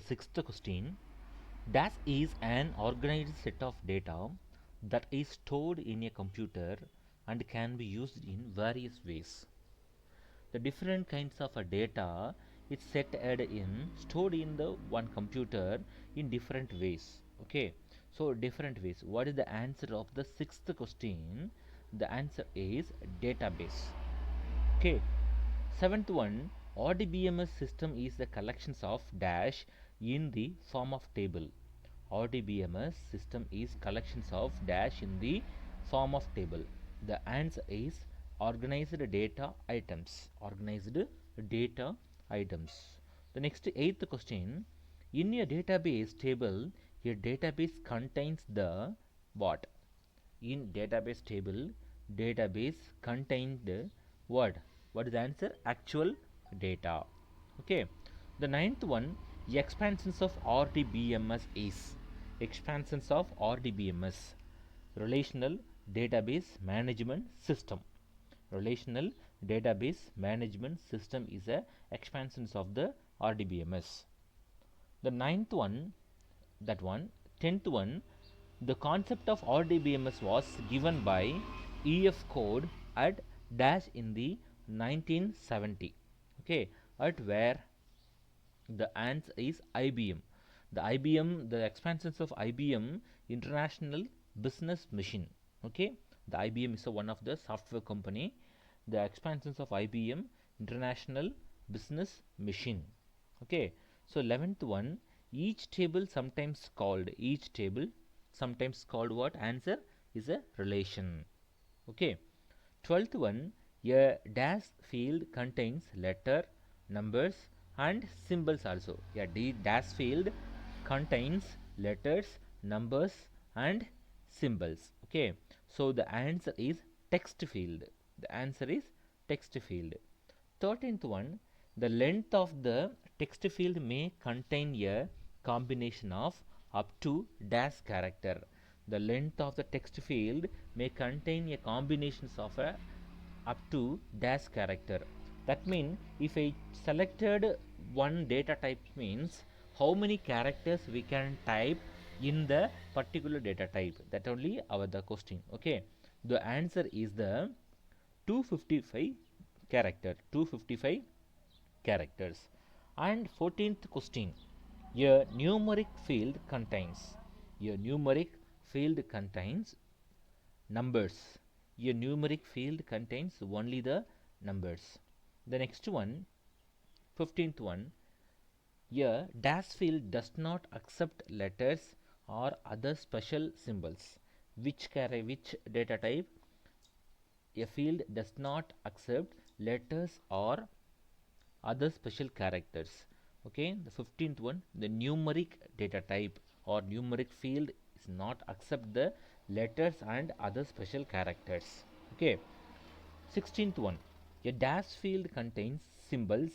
Sixth question. DAS is an organized set of data that is stored in a computer and can be used in various ways. The different kinds of data is set in stored in the one computer in different ways. Okay, so different ways. What is the answer of the sixth question? The answer is database. Okay, seventh one, RDBMS system is the collections of dash in the form of table. RDBMS system is collections of dash in the form of table. The answer is organized data items. Organized data items. The next eighth question, in a database table, a database contains the what? In database table, database contained what is the answer? Actual data. Okay, the ninth one, expansions of RDBMS is expansions of RDBMS, relational database management system. Relational database management system is a expansions of the RDBMS. The ninth one, that one, tenth one, the concept of RDBMS was given by EF code at dash in the 1970. Okay, at where the answer is IBM. The IBM, the expansions of IBM International Business Machine. Okay, the IBM is one of the software company. The expansions of IBM International Business Machine. Okay, so 11th one, each table sometimes called what? Answer is a relation. Okay, 12th one, a dash field contains letter, numbers and symbols also. A dash field contains letters, numbers and symbols. Okay, so the answer is text field. The answer is text field. 13th one, the length of the text field may contain a combination of up to dash character. The length of the text field may contain a combinations of up to dash character. That means if I selected one data type means how many characters we can type in the particular data type. That only our the question. Okay, the answer is the 255 255 characters. And 14th question, a numeric field contains numbers. A numeric field contains only the numbers. The next one, 15th one, a dash field does not accept letters or other special symbols. Which data type? A field does not accept letters or other special characters. Okay, the 15th one, the numeric data type or numeric field is not accept the letters and other special characters. Okay, 16th one, a dash field contains symbols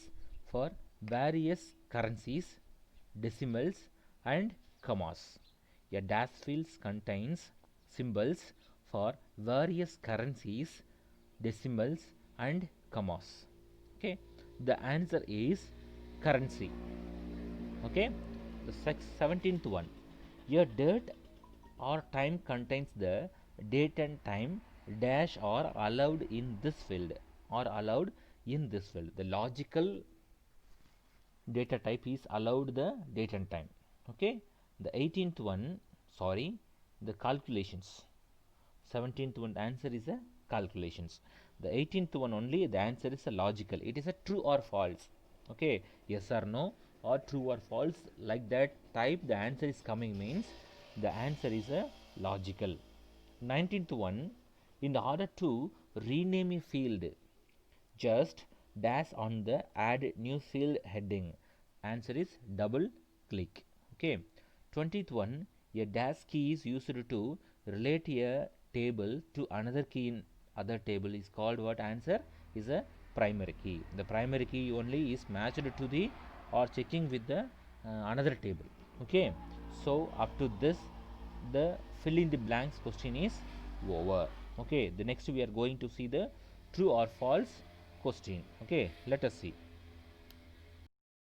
for various currencies, decimals and commas. A dash field contains symbols for various currencies, decimals and commas. Okay, the answer is currency. Okay, the 17th one, a date or time contains the date and time dash or allowed in this field or allowed in this field. The logical data type is allowed the date and time. Okay, the 18th one, sorry, the calculations. 17th one answer is a calculations. The 18th one only the answer is a logical. It is a true or false. Okay, yes or no or true or false, like that type the answer is coming means the answer is a logical. 19th one, in order to rename a field, just dash on the add new field heading. Answer is double click. Okay, 20th one, a dash key is used to relate a table to another key in other table is called what? Answer is a primary key. The primary key only is matched to the or checking with the another table. Okay, so up to this the fill in the blanks question is over. Okay, the next we are going to see the true or false question. Okay, let us see.